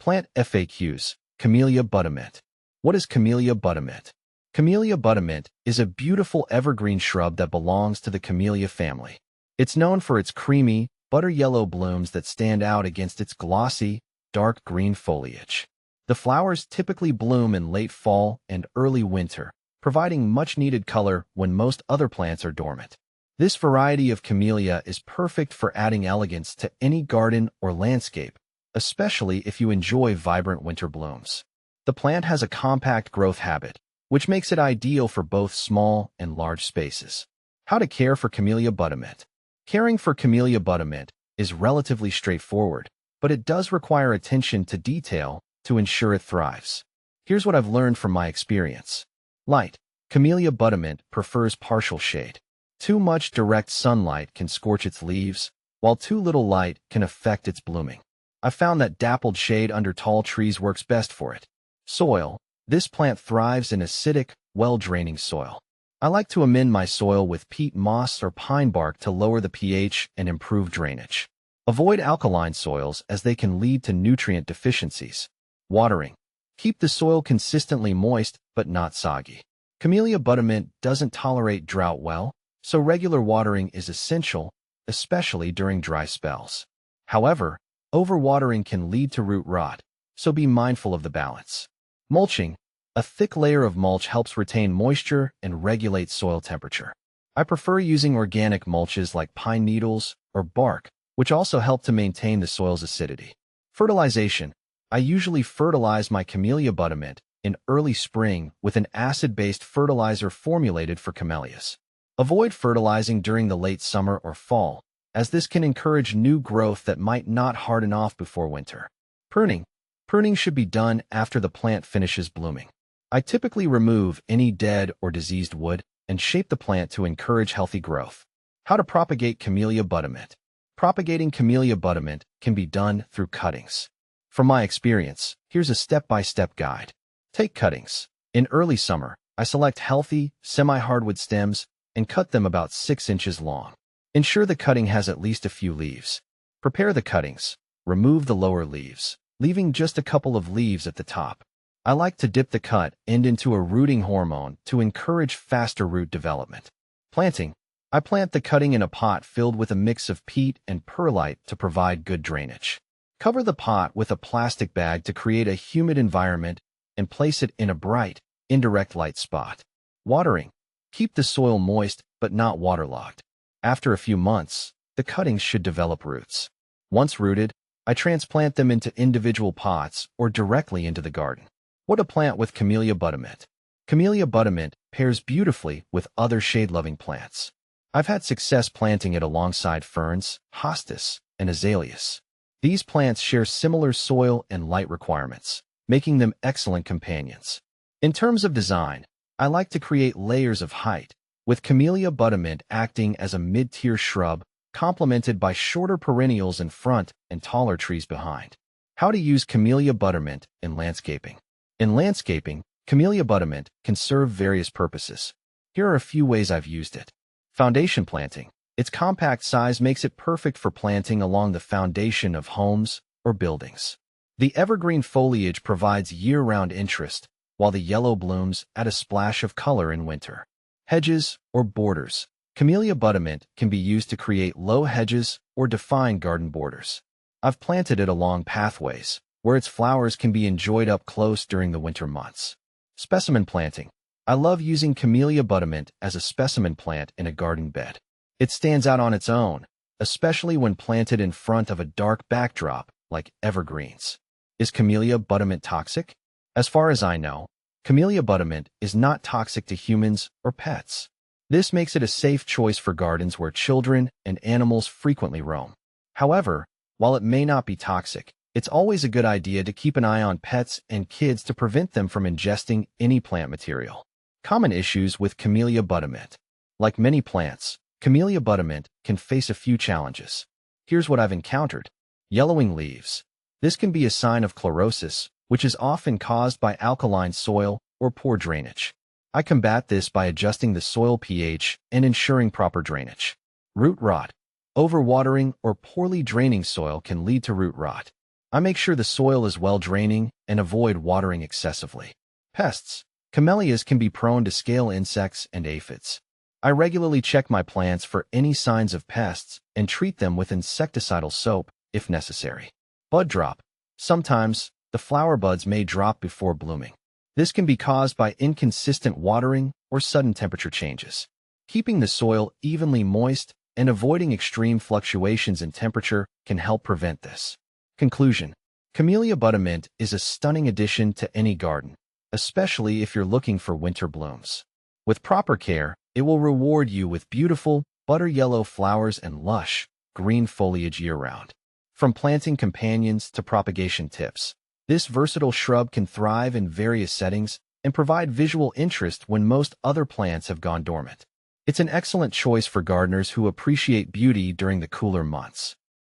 Plant FAQs. Camellia Buttermint. What is Camellia Buttermint? Camellia Buttermint is a beautiful evergreen shrub that belongs to the Camellia family. It's known for its creamy, butter-yellow blooms that stand out against its glossy, dark green foliage. The flowers typically bloom in late fall and early winter, providing much-needed color when most other plants are dormant. This variety of camellia is perfect for adding elegance to any garden or landscape, especially if you enjoy vibrant winter blooms. The plant has a compact growth habit, which makes it ideal for both small and large spaces. How to care for Camellia Buttermint. Caring for Camellia Buttermint is relatively straightforward, but it does require attention to detail to ensure it thrives. Here's what I've learned from my experience. Light. Camellia Buttermint prefers partial shade. Too much direct sunlight can scorch its leaves, while too little light can affect its blooming. I found that dappled shade under tall trees works best for it. Soil. This plant thrives in acidic, well-draining soil. I like to amend my soil with peat moss or pine bark to lower the pH and improve drainage. Avoid alkaline soils as they can lead to nutrient deficiencies. Watering. Keep the soil consistently moist but not soggy. Camellia Buttermint doesn't tolerate drought well, so regular watering is essential, especially during dry spells. However, overwatering can lead to root rot, so be mindful of the balance. Mulching. A thick layer of mulch helps retain moisture and regulate soil temperature. I prefer using organic mulches like pine needles or bark, which also help to maintain the soil's acidity. Fertilization. I usually fertilize my Camellia Buttermint in early spring with an acid-based fertilizer formulated for camellias. Avoid fertilizing during the late summer or fall, as this can encourage new growth that might not harden off before winter. Pruning. Pruning should be done after the plant finishes blooming. I typically remove any dead or diseased wood and shape the plant to encourage healthy growth. How to propagate Camellia Buttermint. Propagating Camellia Buttermint can be done through cuttings. From my experience, here's a step-by-step guide. Take cuttings. In early summer, I select healthy, semi-hardwood stems and cut them about 6 inches long. Ensure the cutting has at least a few leaves. Prepare the cuttings. Remove the lower leaves, leaving just a couple of leaves at the top. I like to dip the cut end into a rooting hormone to encourage faster root development. Planting. I plant the cutting in a pot filled with a mix of peat and perlite to provide good drainage. Cover the pot with a plastic bag to create a humid environment and place it in a bright, indirect light spot. Watering. Keep the soil moist but not waterlogged. After a few months, the cuttings should develop roots. Once rooted, I transplant them into individual pots or directly into the garden. What to plant with Camellia Buttermint. Camellia Buttermint pairs beautifully with other shade-loving plants. I've had success planting it alongside ferns, hostas, and azaleas. These plants share similar soil and light requirements, making them excellent companions. In terms of design, I like to create layers of height, with Camellia Buttermint acting as a mid-tier shrub, complemented by shorter perennials in front and taller trees behind. How to use Camellia Buttermint in landscaping. In landscaping, Camellia Buttermint can serve various purposes. Here are a few ways I've used it. Foundation planting. Its compact size makes it perfect for planting along the foundation of homes or buildings. The evergreen foliage provides year-round interest, while the yellow blooms add a splash of color in winter. Hedges or borders. Camellia Buttermint can be used to create low hedges or define garden borders. I've planted it along pathways, where its flowers can be enjoyed up close during the winter months. Specimen planting. I love using Camellia Buttermint as a specimen plant in a garden bed. It stands out on its own, especially when planted in front of a dark backdrop like evergreens. Is Camellia Buttermint toxic? As far as I know, Camellia Buttermint is not toxic to humans or pets. This makes it a safe choice for gardens where children and animals frequently roam. However, while it may not be toxic, it's always a good idea to keep an eye on pets and kids to prevent them from ingesting any plant material. Common issues with Camellia Buttermint. Like many plants, Camellia Buttermint can face a few challenges. Here's what I've encountered. Yellowing leaves. This can be a sign of chlorosis, which is often caused by alkaline soil or poor drainage. I combat this by adjusting the soil pH and ensuring proper drainage. Root rot. Overwatering or poorly draining soil can lead to root rot. I make sure the soil is well draining and avoid watering excessively. Pests. Camellias can be prone to scale insects and aphids. I regularly check my plants for any signs of pests and treat them with insecticidal soap if necessary. Bud drop. Sometimes, the flower buds may drop before blooming. This can be caused by inconsistent watering or sudden temperature changes. Keeping the soil evenly moist and avoiding extreme fluctuations in temperature can help prevent this. Conclusion. Camellia Buttermint is a stunning addition to any garden, especially if you're looking for winter blooms. With proper care, it will reward you with beautiful, butter yellow flowers and lush, green foliage year-round. From planting companions to propagation tips, this versatile shrub can thrive in various settings and provide visual interest when most other plants have gone dormant. It's an excellent choice for gardeners who appreciate beauty during the cooler months.